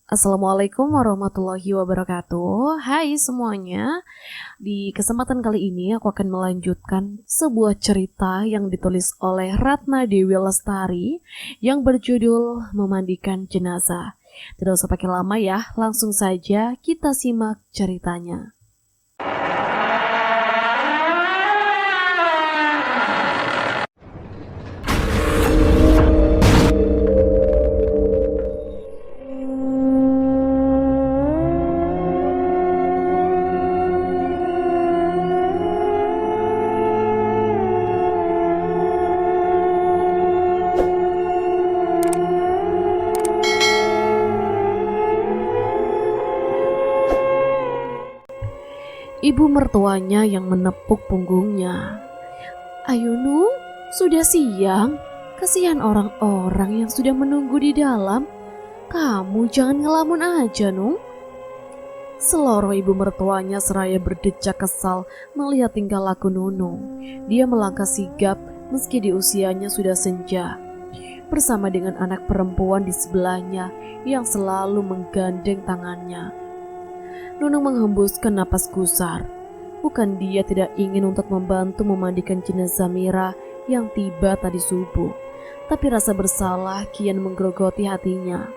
Assalamualaikum warahmatullahi wabarakatuh. Hai semuanya. Di kesempatan kali ini aku akan melanjutkan sebuah cerita yang ditulis oleh Ratna Dewi Lestari yang berjudul Memandikan Jenazah. Tidak usah pakai lama ya, langsung saja kita simak ceritanya. Ibu mertuanya yang menepuk punggungnya. Ayo Nung, sudah siang. Kasihan orang-orang yang sudah menunggu di dalam. Kamu jangan ngelamun aja Nung. Seloroh ibu mertuanya seraya berdecak kesal melihat tingkah laku Nunung. Dia melangkah sigap meski di usianya sudah senja. Bersama dengan anak perempuan di sebelahnya yang selalu menggandeng tangannya. Nunung menghembuskan napas gusar. Bukan dia tidak ingin untuk membantu memandikan jenazah Mira yang tiba tadi subuh, tapi rasa bersalah kian menggerogoti hatinya.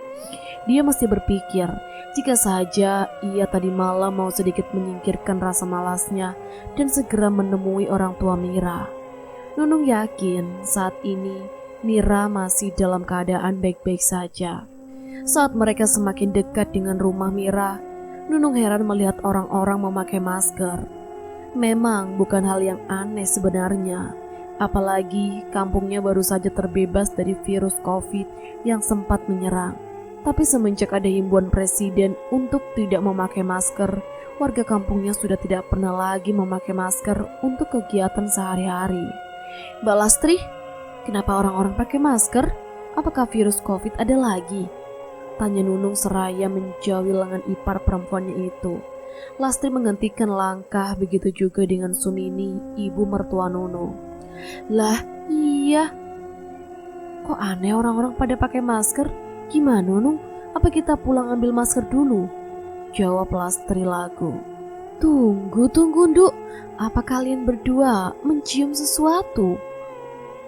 Dia masih berpikir, jika saja ia tadi malam mau sedikit menyingkirkan rasa malasnya dan segera menemui orang tua Mira. Nunung yakin saat ini Mira masih dalam keadaan baik-baik saja. Saat mereka semakin dekat dengan rumah Mira, Nunung heran melihat orang-orang memakai masker. Memang bukan hal yang aneh sebenarnya, apalagi kampungnya baru saja terbebas dari virus COVID yang sempat menyerang. Tapi semenjak ada himbauan presiden untuk tidak memakai masker, warga kampungnya sudah tidak pernah lagi memakai masker untuk kegiatan sehari-hari. Mbak Lastri, kenapa orang-orang pakai masker? Apakah virus COVID ada lagi? Tanya Nunung seraya menjauhi lengan ipar perempuannya itu. Lastri menghentikan langkah, begitu juga dengan Sumini, ibu mertua Nunung. Lah iya, kok aneh orang-orang pada pakai masker? Gimana Nunung? Apa kita pulang ambil masker dulu? Jawab Lastri lagu. Tunggu Nduk, apa kalian berdua mencium sesuatu?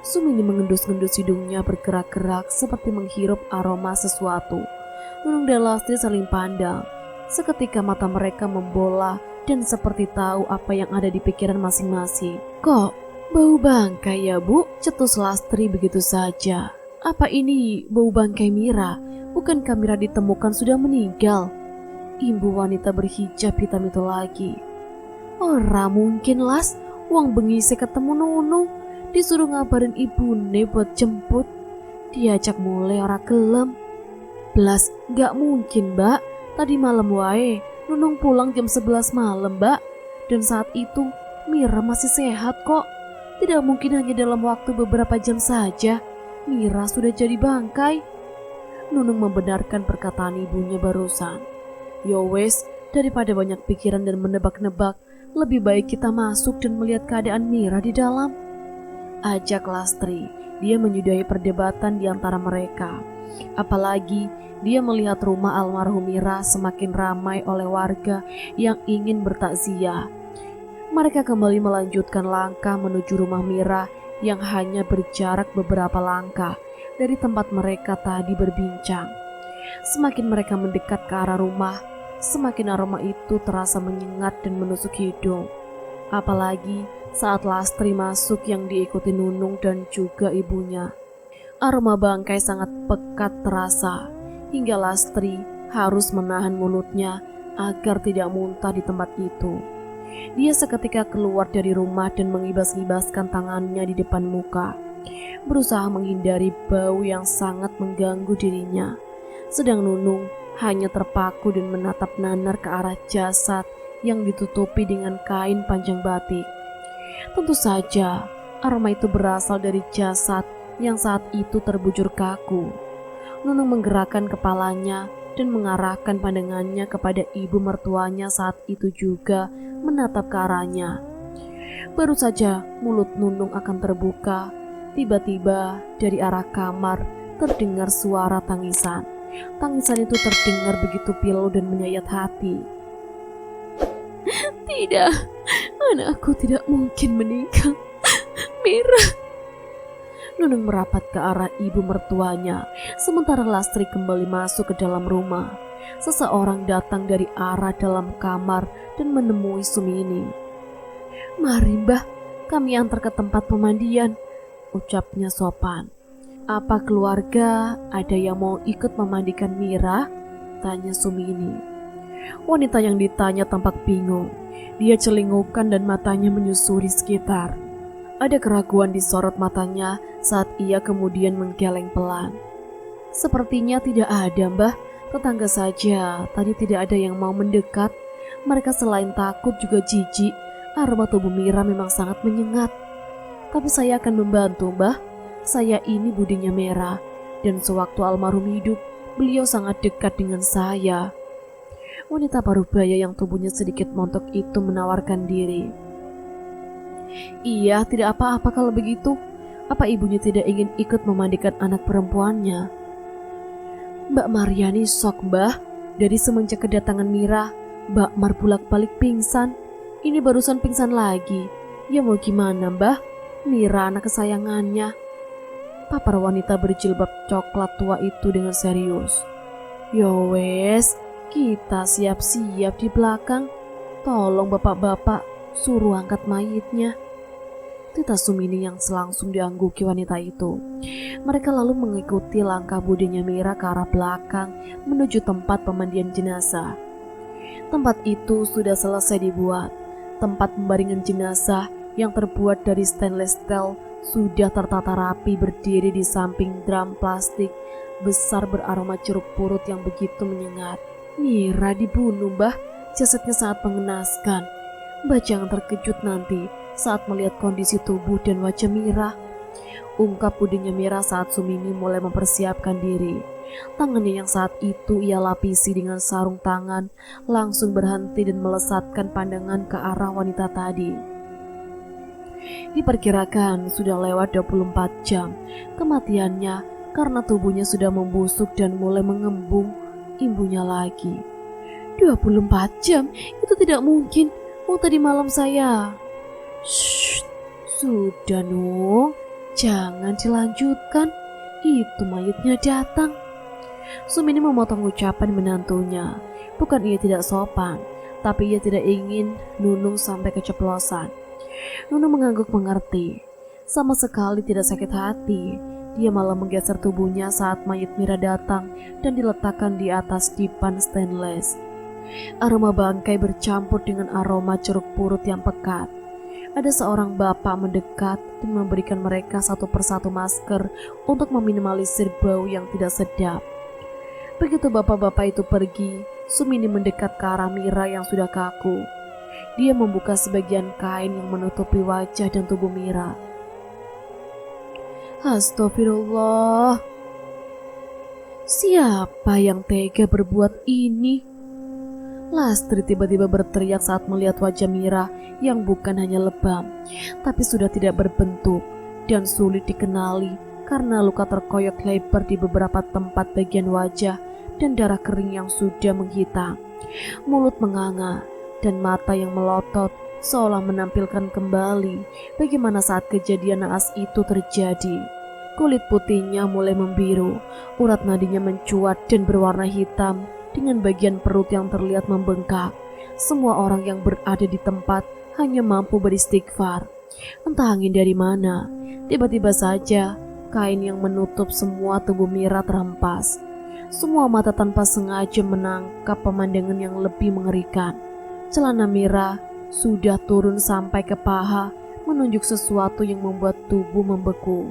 Sumini mengendus-endus hidungnya bergerak-gerak seperti menghirup aroma sesuatu. Nunung dan Lastri saling pandang. Seketika mata mereka membola dan seperti tahu apa yang ada di pikiran masing-masing. Kok bau bangkai ya Bu? Cetus Lastri begitu saja. Apa ini bau bangkai Mira? Bukankah Mira ditemukan sudah meninggal? Imbu wanita berhijab hitam itu lagi. Ora mungkin Las, wong bengi ketemu Nunung. Disuruh ngabarin ibune buat jemput. Diajak mulai ora gelem. Belas, gak mungkin Mbak. Tadi malam wae, Nunung pulang jam 11 malam Mbak. Dan saat itu Mira masih sehat kok. Tidak mungkin hanya dalam waktu beberapa jam saja Mira sudah jadi bangkai. Nunung membenarkan perkataan ibunya barusan. Yo wes, daripada banyak pikiran dan menebak-nebak, lebih baik kita masuk dan melihat keadaan Mira di dalam. Ajak Lastri. Dia menyudahi perdebatan di antara mereka. Apalagi dia melihat rumah almarhum Mira semakin ramai oleh warga yang ingin bertakziah. Mereka kembali melanjutkan langkah menuju rumah Mira yang hanya berjarak beberapa langkah dari tempat mereka tadi berbincang. Semakin mereka mendekat ke arah rumah, semakin aroma itu terasa menyengat dan menusuk hidung. Apalagi saat Lastri masuk yang diikuti Nunung dan juga ibunya. Aroma bangkai sangat pekat terasa, hingga Lastri harus menahan mulutnya agar tidak muntah di tempat itu. Dia seketika keluar dari rumah dan mengibas-ibaskan tangannya di depan muka, berusaha menghindari bau yang sangat mengganggu dirinya. Sedang Nunung hanya terpaku dan menatap nanar ke arah jasad yang ditutupi dengan kain panjang batik. Tentu saja aroma itu berasal dari jasad yang saat itu terbujur kaku. Nunung menggerakkan kepalanya dan mengarahkan pandangannya kepada ibu mertuanya saat itu juga menatap ke arahnya. Baru saja mulut Nunung akan terbuka, tiba-tiba dari arah kamar terdengar suara tangisan. Tangisan itu terdengar begitu pilu dan menyayat hati. Tidak, anakku tidak mungkin meninggal. Mira. Nunung merapat ke arah ibu mertuanya, sementara Lastri kembali masuk ke dalam rumah. Seseorang datang dari arah dalam kamar dan menemui Sumini. Mari Mbah, kami antar ke tempat pemandian, ucapnya sopan. Apa keluarga ada yang mau ikut memandikan Mira? Tanya Sumini. Wanita yang ditanya tampak bingung. Dia celingukan dan matanya menyusuri sekitar. Ada keraguan di sorot matanya saat ia kemudian menggeleng pelan. Sepertinya tidak ada, Mbah. Tetangga saja, tadi tidak ada yang mau mendekat. Mereka selain takut juga jijik. Aroma tubuh Mira memang sangat menyengat. Tapi saya akan membantu, Mbah. Saya ini budinya Mira, dan sewaktu almarhum hidup, beliau sangat dekat dengan saya. Wanita parubaya yang tubuhnya sedikit montok itu menawarkan diri. Iya, tidak apa-apa kalau begitu. Apa ibunya tidak ingin ikut memandikan anak perempuannya? Mbak Mariani shock, Mbah. Dari semenjak kedatangan Mira, Mbak Mar bolak-balik pingsan. Ini barusan pingsan lagi. Ya mau gimana, Mbah? Mira anak kesayangannya. Papar wanita berjilbab coklat tua itu dengan serius. Yo wes, kita siap-siap di belakang. Tolong bapak-bapak, suruh angkat mayitnya. Tita Sumini yang selangsung diangguki wanita itu. Mereka lalu mengikuti langkah budinya Mira ke arah belakang menuju tempat pemandian jenazah. Tempat itu sudah selesai dibuat. Tempat pembaringan jenazah yang terbuat dari stainless steel sudah tertata rapi berdiri di samping drum plastik besar beraroma jeruk purut yang begitu menyengat. Mira dibunuh, Mbah. Jasadnya sangat mengenaskan. Mbah jangan terkejut nanti saat melihat kondisi tubuh dan wajah Mira. Ungkap budinya Mira saat Sumini mulai mempersiapkan diri. Tangannya yang saat itu ia lapisi dengan sarung tangan langsung berhenti dan melesatkan pandangan ke arah wanita tadi. Diperkirakan sudah lewat 24 jam kematiannya karena tubuhnya sudah membusuk dan mulai mengembung imbunya lagi. 24 jam? Itu tidak mungkin. Oh, tadi malam saya... Shh, sudah Nung, jangan dilanjutkan. Itu mayatnya datang. Sumini memotong ucapan menantunya. Bukan ia tidak sopan, tapi ia tidak ingin Nunung sampai keceplosan. Nunung mengangguk mengerti. Sama sekali tidak sakit hati. Dia malah menggeser tubuhnya saat mayat Mira datang dan diletakkan di atas dipan stainless. Aroma bangkai bercampur dengan aroma jeruk purut yang pekat. Ada seorang bapak mendekat dan memberikan mereka satu persatu masker untuk meminimalisir bau yang tidak sedap. Begitu bapak-bapak itu pergi, Sumini mendekat ke arah Mira yang sudah kaku. Dia membuka sebagian kain yang menutupi wajah dan tubuh Mira. Astagfirullah. Siapa yang tega berbuat ini? Lastri tiba-tiba berteriak saat melihat wajah Mira yang bukan hanya lebam, tapi sudah tidak berbentuk dan sulit dikenali karena luka terkoyak lebar di beberapa tempat bagian wajah dan darah kering yang sudah menghitam. Mulut menganga dan mata yang melotot seolah menampilkan kembali bagaimana saat kejadian naas itu terjadi. Kulit putihnya mulai membiru, urat nadinya mencuat dan berwarna hitam dengan bagian perut yang terlihat membengkak. Semua orang yang berada di tempat hanya mampu beristighfar. Entah angin dari mana, tiba-tiba saja kain yang menutup semua tubuh Mira terhempas. Semua mata tanpa sengaja menangkap pemandangan yang lebih mengerikan. Celana Mira sudah turun sampai ke paha, menunjuk sesuatu yang membuat tubuh membeku.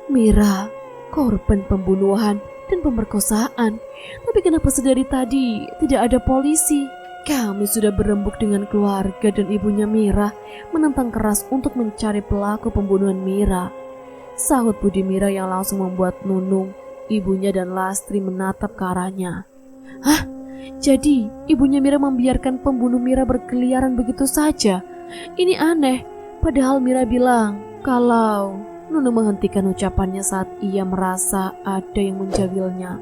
Mira, korban pembunuhan dan pemerkosaan. Tapi kenapa sedari tadi tidak ada polisi? Kami sudah berembuk dengan keluarga dan ibunya Mira, menentang keras untuk mencari pelaku pembunuhan Mira. Sahut budi Mira yang langsung membuat Nunung, ibunya dan Lastri menatap ke arahnya. Hah? Jadi ibunya Mira membiarkan pembunuh Mira berkeliaran begitu saja? Ini aneh, padahal Mira bilang kalau... Nunu menghentikan ucapannya saat ia merasa ada yang menjawilnya.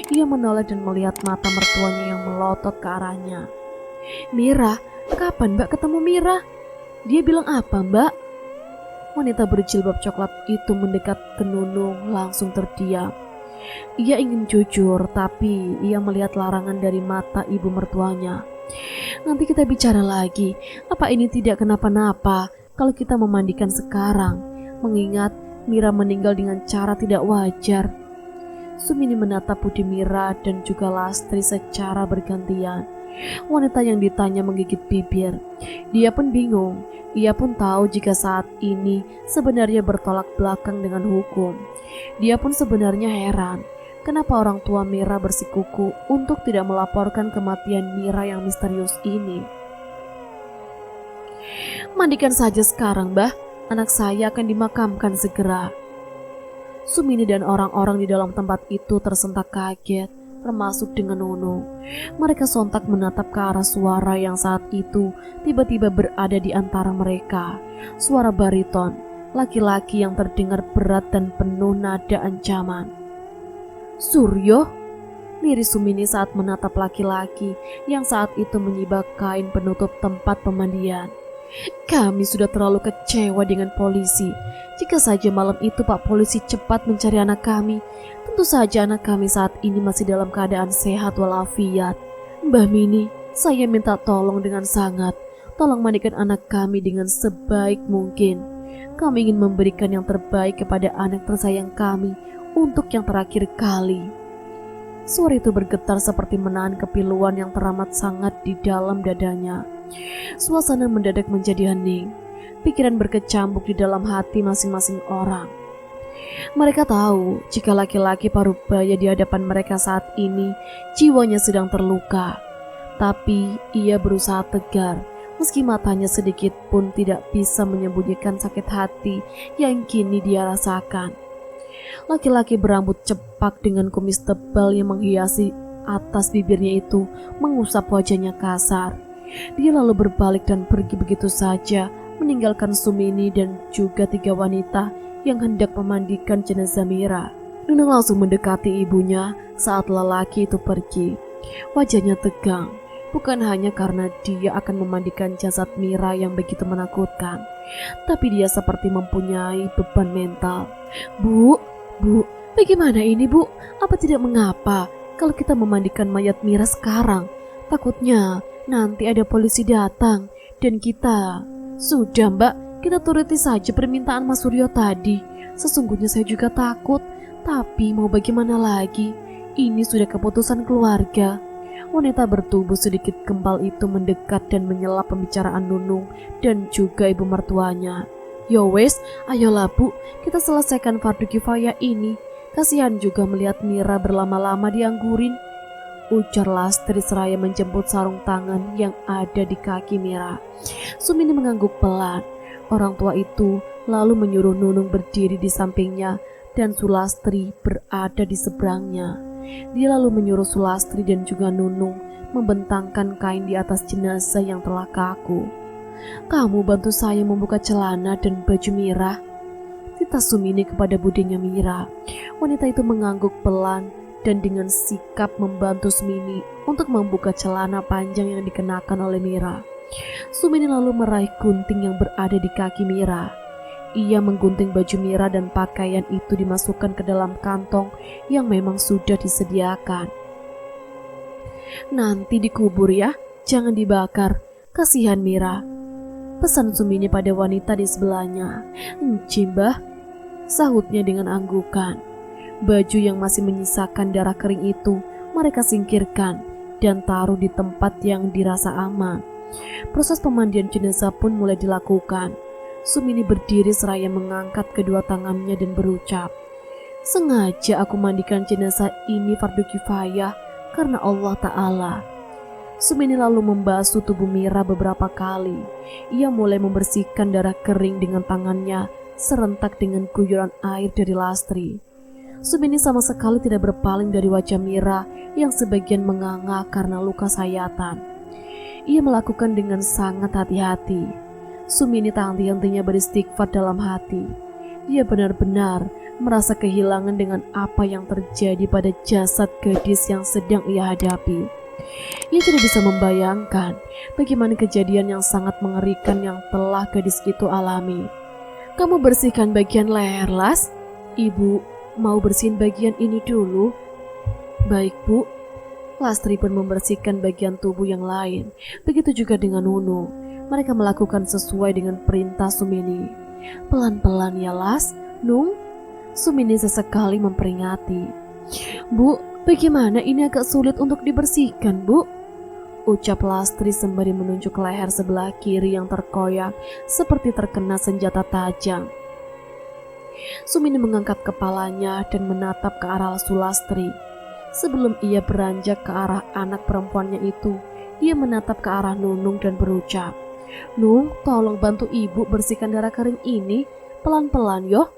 Ia menoleh dan melihat mata mertuanya yang melotot ke arahnya. "Mira, kapan Mbak ketemu Mira? Dia bilang apa Mbak?" Wanita berjilbab coklat itu mendekat ke Nunung langsung terdiam. Ia ingin jujur, tapi ia melihat larangan dari mata ibu mertuanya. "Nanti kita bicara lagi. Apa ini tidak kenapa-napa kalau kita memandikan sekarang, mengingat Mira meninggal dengan cara tidak wajar?" Sumini menatap Budi Mira dan juga Lastri secara bergantian. Wanita yang ditanya menggigit bibir. Dia pun bingung. Ia pun tahu jika saat ini sebenarnya bertolak belakang dengan hukum. Dia pun sebenarnya heran. Kenapa orang tua Mira bersikuku untuk tidak melaporkan kematian Mira yang misterius ini? "Mandikan saja sekarang, Mbah. Anak saya akan dimakamkan segera." Sumini dan orang-orang di dalam tempat itu tersentak kaget, termasuk dengan Nunu. Mereka sontak menatap ke arah suara yang saat itu tiba-tiba berada di antara mereka. Suara bariton, laki-laki yang terdengar berat dan penuh nada ancaman. "Suryo?" liris Sumini saat menatap laki-laki yang saat itu menyibak kain penutup tempat pemandian. "Kami sudah terlalu kecewa dengan polisi. Jika saja malam itu Pak Polisi cepat mencari anak kami, tentu saja anak kami saat ini masih dalam keadaan sehat walafiat. Mbah Mini, saya minta tolong dengan sangat. Tolong mandikan anak kami dengan sebaik mungkin. Kami ingin memberikan yang terbaik kepada anak tersayang kami untuk yang terakhir kali." Suara itu bergetar seperti menahan kepiluan yang teramat sangat di dalam dadanya. Suasana mendadak menjadi hening. Pikiran berkecambuk di dalam hati masing-masing orang. Mereka tahu jika laki-laki parubaya di hadapan mereka saat ini jiwanya sedang terluka. Tapi ia berusaha tegar, meski matanya sedikit pun tidak bisa menyembunyikan sakit hati yang kini dia rasakan. Laki-laki berambut cepak dengan kumis tebal yang menghiasi atas bibirnya itu mengusap wajahnya kasar. Dia lalu berbalik dan pergi begitu saja, meninggalkan Sumini dan juga 3 wanita yang hendak memandikan jenazah Mira. Nunung langsung mendekati ibunya saat lelaki itu pergi. Wajahnya tegang, bukan hanya karena dia akan memandikan jasad Mira yang begitu menakutkan, tapi dia seperti mempunyai beban mental. Bu, bagaimana ini Bu? Apa tidak mengapa kalau kita memandikan mayat Mira sekarang? Takutnya nanti ada polisi datang dan kita... Sudah Mbak, kita turuti saja permintaan Mas Suryo tadi. Sesungguhnya saya juga takut, tapi mau bagaimana lagi? Ini sudah keputusan keluarga. Wanita bertubuh sedikit gempal itu mendekat dan menyela pembicaraan Nunung dan juga ibu mertuanya. "Yo wes, ayolah Bu, kita selesaikan fardu kifayah ini. Kasihan juga melihat Mira berlama-lama dianggurin," ujar Lastri seraya menjemput sarung tangan yang ada di kaki Mira. Sumini mengangguk pelan. Orang tua itu lalu menyuruh Nunung berdiri di sampingnya dan Sulastri berada di seberangnya. Dia lalu menyuruh Sulastri dan juga Nunung membentangkan kain di atas jenazah yang telah kaku. "Kamu bantu saya membuka celana dan baju Mira," titah Sumini kepada budinya Mira. Wanita itu mengangguk pelan dan dengan sikap membantu Sumini untuk membuka celana panjang yang dikenakan oleh Mira. Sumini lalu meraih gunting yang berada di kaki Mira. Ia menggunting baju Mira dan pakaian itu dimasukkan ke dalam kantong yang memang sudah disediakan. "Nanti dikubur ya, jangan dibakar. Kasihan Mira," pesan Sumini pada wanita di sebelahnya. "Enci Mbah," sahutnya dengan anggukan. Baju yang masih menyisakan darah kering itu mereka singkirkan dan taruh di tempat yang dirasa aman. Proses pemandian jenazah pun mulai dilakukan. Sumini berdiri seraya mengangkat kedua tangannya dan berucap, "Sengaja aku mandikan jenazah ini fardu kifayah karena Allah Ta'ala." Sumini lalu membasuh tubuh Mira beberapa kali. Ia mulai membersihkan darah kering dengan tangannya serentak dengan guyuran air dari Lastri. Sumini sama sekali tidak berpaling dari wajah Mira yang sebagian menganga karena luka sayatan. Ia melakukan dengan sangat hati-hati. Sumini tak henti-hentinya beristighfar dalam hati. Ia benar-benar merasa kehilangan dengan apa yang terjadi pada jasad gadis yang sedang ia hadapi. Ia tidak bisa membayangkan bagaimana kejadian yang sangat mengerikan yang telah gadis itu alami. "Kamu bersihkan bagian leher, Las. Ibu mau bersihin bagian ini dulu." "Baik, Bu." Lastri pun membersihkan bagian tubuh yang lain. Begitu juga dengan Nunu. Mereka melakukan sesuai dengan perintah Sumini. "Pelan-pelan ya, Las. Nung." Sumini sesekali memperingati. "Bu, bagaimana ini agak sulit untuk dibersihkan, Bu?" ucap Lastri sembari menunjuk leher sebelah kiri yang terkoyak seperti terkena senjata tajam. Sumini mengangkat kepalanya dan menatap ke arah Sulastri. Sebelum ia beranjak ke arah anak perempuannya itu, ia menatap ke arah Nunung dan berucap, "Nung, tolong bantu ibu bersihkan darah kering ini, pelan-pelan yo."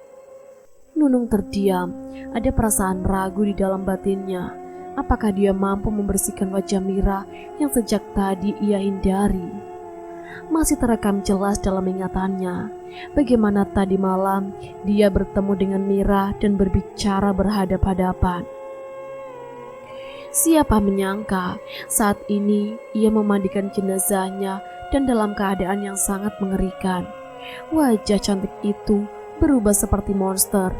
Nunung terdiam, ada perasaan ragu di dalam batinnya. Apakah dia mampu membersihkan wajah Mira yang sejak tadi ia hindari? Masih terekam jelas dalam ingatannya bagaimana tadi malam dia bertemu dengan Mira dan berbicara berhadap-hadapan. Siapa menyangka saat ini ia memandikan jenazahnya dan dalam keadaan yang sangat mengerikan. Wajah cantik itu berubah seperti monster.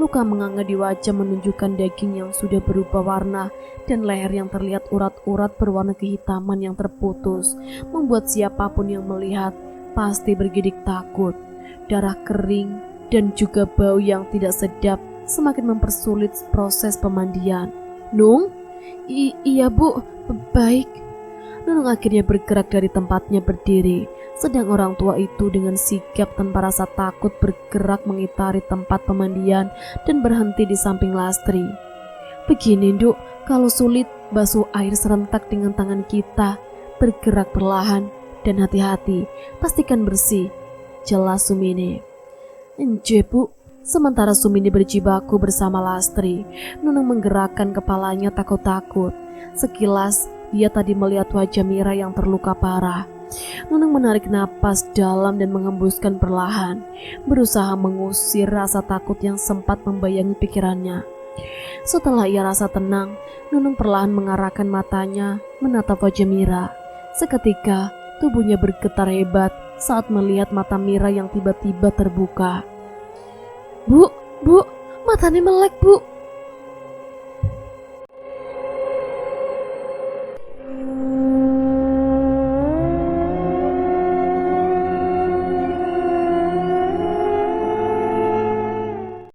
Luka menganga di wajah menunjukkan daging yang sudah berubah warna dan leher yang terlihat urat-urat berwarna kehitaman yang terputus, membuat siapapun yang melihat pasti bergidik takut. Darah kering dan juga bau yang tidak sedap semakin mempersulit proses pemandian. "Nung?" Iya, Bu, baik." Nunung akhirnya bergerak dari tempatnya berdiri, sedang orang tua itu dengan sigap tanpa rasa takut bergerak mengitari tempat pemandian dan berhenti di samping Lastri. "Begini, Duk, kalau sulit basuh air serentak dengan tangan kita. Bergerak perlahan dan hati-hati, pastikan bersih," jelas Sumini. "Enje, Bu." Sementara Sumini berjibaku bersama Lastri, Nunung menggerakkan kepalanya takut-takut. Sekilas dia tadi melihat wajah Mira yang terluka parah. Nunung menarik napas dalam dan mengembuskan perlahan, berusaha mengusir rasa takut yang sempat membayangi pikirannya. Setelah ia rasa tenang, Nunung perlahan mengarahkan matanya menatap wajah Mira. Seketika tubuhnya bergetar hebat saat melihat mata Mira yang tiba-tiba terbuka. Bu, matanya melek, Bu."